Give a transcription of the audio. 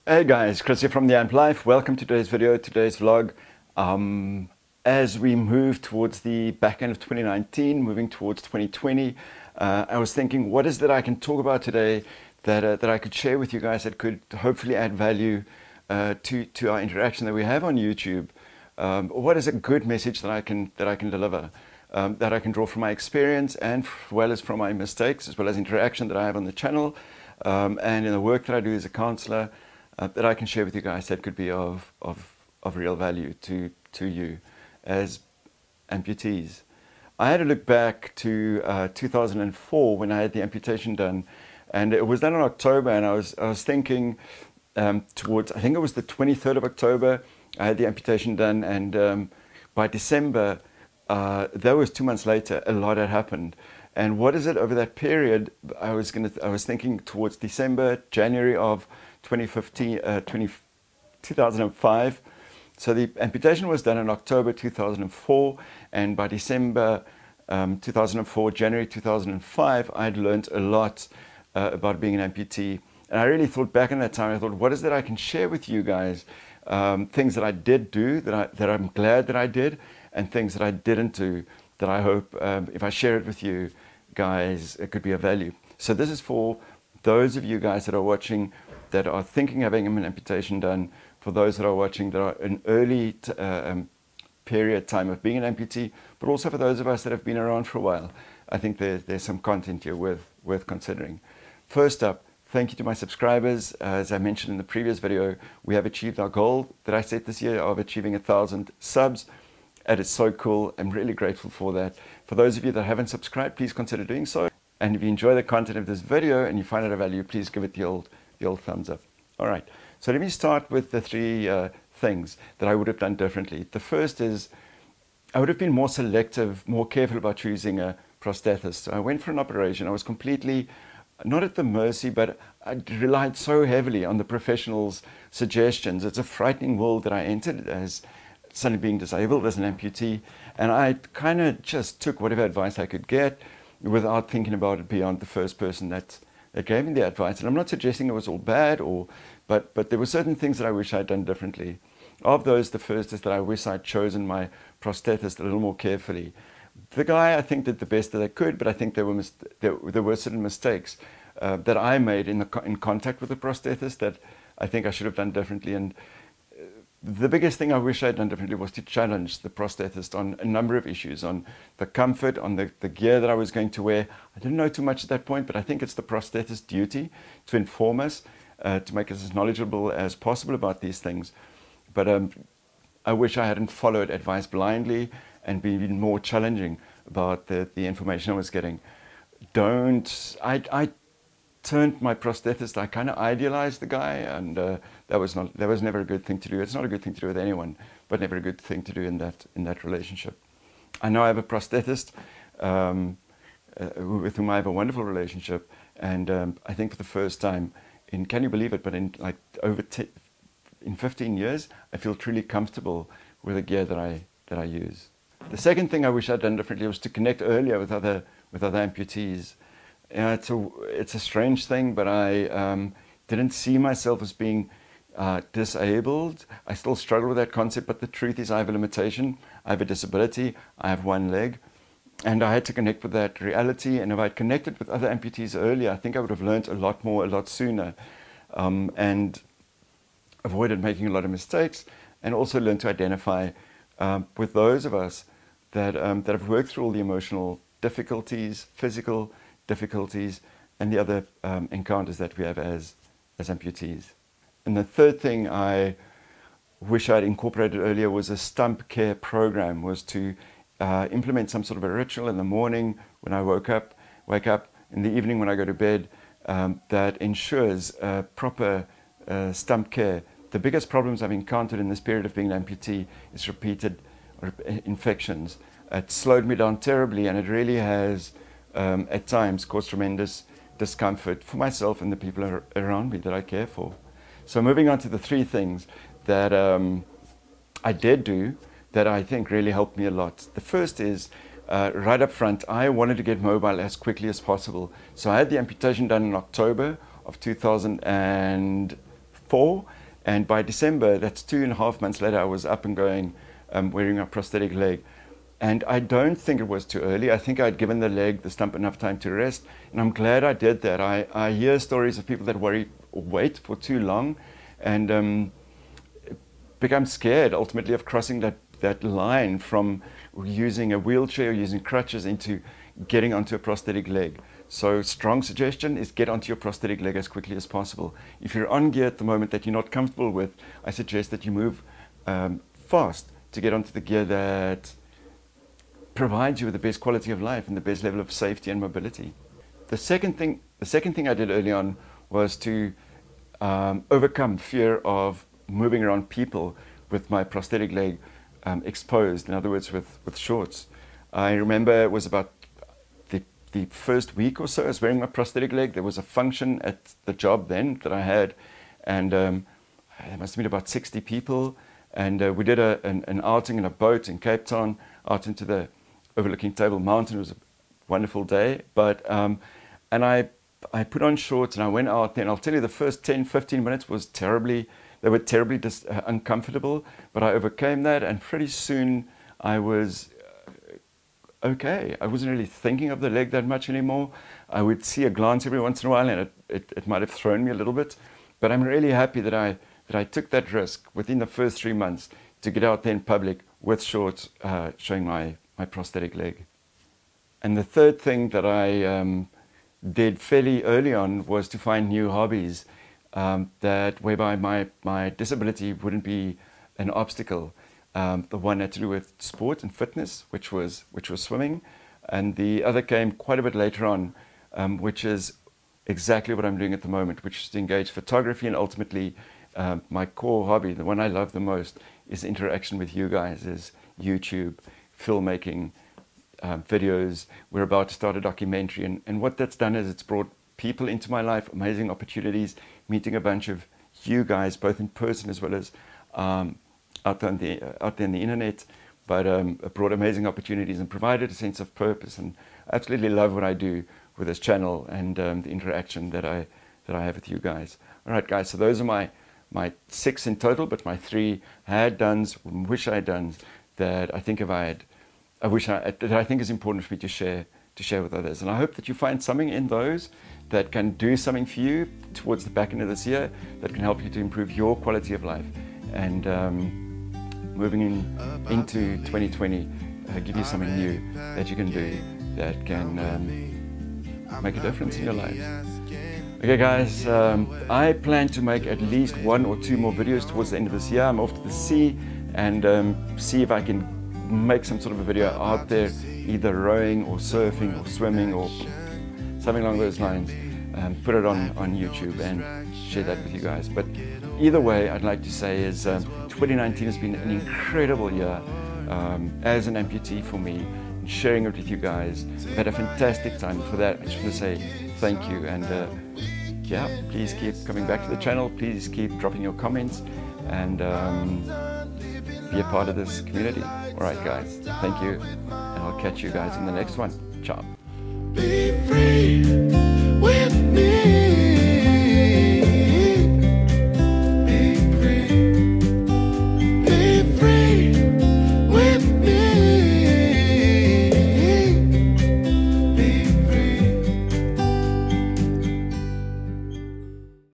Hey guys, Chris here from the Amp Life. Welcome to today's video, today's vlog. As we move towards the back end of 2019, moving towards 2020, I was thinking, what is that I can talk about today that I could share with you guys that could hopefully add value to our interaction that we have on YouTube? What is a good message that I can deliver, that I can draw from my experience and as well as from my mistakes, as well as interaction that I have on the channel, and in the work that I do as a counselor, that I can share with you guys that could be of real value to you as amputees. I had to look back to 2004 when I had the amputation done, and it was done in October, and I was thinking towards, I think it was the 23rd of October, I had the amputation done, and by December, that was 2 months later, a lot had happened. And what is it over that period? I was thinking towards December, January of 2005. So the amputation was done in October 2004, and by December 2004, January 2005, I'd learned a lot about being an amputee. And I really thought back in that time, I thought, what is that I can share with you guys? Things that I did do, that I'm glad that I did, and things that I didn't do, that I hope if I share it with you guys, it could be of value. So this is for those of you guys that are watching, that are thinking of having an amputation done, for those that are watching that are in early period time of being an amputee, but also for those of us that have been around for a while. I think there's some content here worth considering. First up, thank you to my subscribers. As I mentioned in the previous video, we have achieved our goal that I set this year of achieving 1,000 subs. It is so cool. I'm really grateful for that. For those of you that haven't subscribed, please consider doing so. And if you enjoy the content of this video and you find it of value, please give it the old thumbs up. All right, so let me start with the three things that I would have done differently. The first is I would have been more selective, more careful about choosing a prosthetist. So I went for an operation. I was completely not at the mercy, but I relied so heavily on the professionals' suggestions. It's a frightening world that I entered as suddenly being disabled as an amputee, and I kind of just took whatever advice I could get without thinking about it beyond the first person that gave me the advice. And I'm not suggesting it was all bad, but there were certain things that I wish I'd done differently. Of those, the first is that I wish I'd chosen my prosthetist a little more carefully. The guy, I think, did the best that I could, but I think there were certain mistakes that I made in contact with the prosthetist that I think I should have done differently. And the biggest thing I wish I'd done differently was to challenge the prosthetist on a number of issues, on the comfort, on the gear that I was going to wear. I didn't know too much at that point, but I think it's the prosthetist's duty to inform us, to make us as knowledgeable as possible about these things. But I wish I hadn't followed advice blindly and been more challenging about the information I was getting. I turned my prosthetist, I kind of idealized the guy, and that was never a good thing to do. It's not a good thing to do with anyone, but never a good thing to do in that relationship. I know I have a prosthetist with whom I have a wonderful relationship, and I think for the first time in, can you believe it, but in like in 15 years, I feel truly comfortable with the gear that I use. The second thing I wish I'd done differently was to connect earlier with other amputees. It's a strange thing, but I didn't see myself as being disabled. I still struggle with that concept, but the truth is I have a limitation. I have a disability. I have one leg. And I had to connect with that reality. And if I'd connected with other amputees earlier, I think I would have learned a lot more, a lot sooner, and avoided making a lot of mistakes, and also learned to identify with those of us that have worked through all the emotional difficulties, physical difficulties, and the other encounters that we have as amputees. And the third thing I wish I'd incorporated earlier was a Stump care program, was to implement some sort of a ritual in the morning when I wake up, in the evening when I go to bed, that ensures proper Stump care. The biggest problems I've encountered in this period of being an amputee is repeated infections. It slowed me down terribly, and it really has at times caused tremendous discomfort for myself and the people around me that I care for. So moving on to the three things that I did do that I think really helped me a lot. The first is right up front, I wanted to get mobile as quickly as possible. So I had the amputation done in October of 2004. 2004, and by December, that's 2.5 months later, I was up and going, wearing a prosthetic leg. And I don't think it was too early. I think I'd given the stump enough time to rest, and I'm glad I did that. I hear stories of people that wait for too long and become scared ultimately of crossing that line from using a wheelchair or using crutches into getting onto a prosthetic leg. So strong suggestion is get onto your prosthetic leg as quickly as possible. If you're on gear at the moment that you're not comfortable with, I suggest that you move fast to get onto the gear that provides you with the best quality of life and the best level of safety and mobility. The second thing I did early on was to overcome fear of moving around people with my prosthetic leg exposed, in other words, with shorts. I remember it was about the first week or so I was wearing my prosthetic leg. There was a function at the job then that I had, and there must have been about 60 people, and we did an outing in a boat in Cape Town out into the overlooking Table Mountain. It was a wonderful day, but and I put on shorts and I went out there, and I'll tell you the first 10-15 minutes was terribly uncomfortable, but I overcame that, and pretty soon I was okay. I wasn't really thinking of the leg that much anymore. I would see a glance every once in a while, and it might have thrown me a little bit, but I'm really happy that I took that risk within the first 3 months to get out there in public with shorts showing my prosthetic leg. And the third thing that I did fairly early on was to find new hobbies whereby my disability wouldn't be an obstacle. The one had to do with sport and fitness, which was swimming, and the other came quite a bit later on, which is exactly what I'm doing at the moment, which is to engage photography, and ultimately my core hobby, the one I love the most, is interaction with you guys, is YouTube, filmmaking, videos. We're about to start a documentary, and what that's done is it's brought people into my life, amazing opportunities, meeting a bunch of you guys, both in person as well as out there on the internet, but it brought amazing opportunities and provided a sense of purpose, and I absolutely love what I do with this channel and the interaction that I have with you guys. All right, guys, so those are my 6 in total, but my 3 had dones, wish I had dones, that I think that I think is important for me to share with others. And I hope that you find something in those that can do something for you towards the back end of this year, that can help you to improve your quality of life, and moving into 2020, give you something new that you can do that can make a difference in your life. Okay, guys, I plan to make at least 1 or 2 more videos towards the end of this year. I'm off to the sea and see if I can make some sort of a video out there, either rowing or surfing or swimming or something along those lines, put it on YouTube and share that with you guys. But either way, I'd like to say is 2019 has been an incredible year as an amputee for me, and sharing it with you guys. I've had a fantastic time. For that, I just want to say thank you, and yeah, please keep coming back to the channel, please keep dropping your comments, and be a part of this community. Alright guys, thank you, and I'll catch you guys in the next one. Ciao. Be free with me.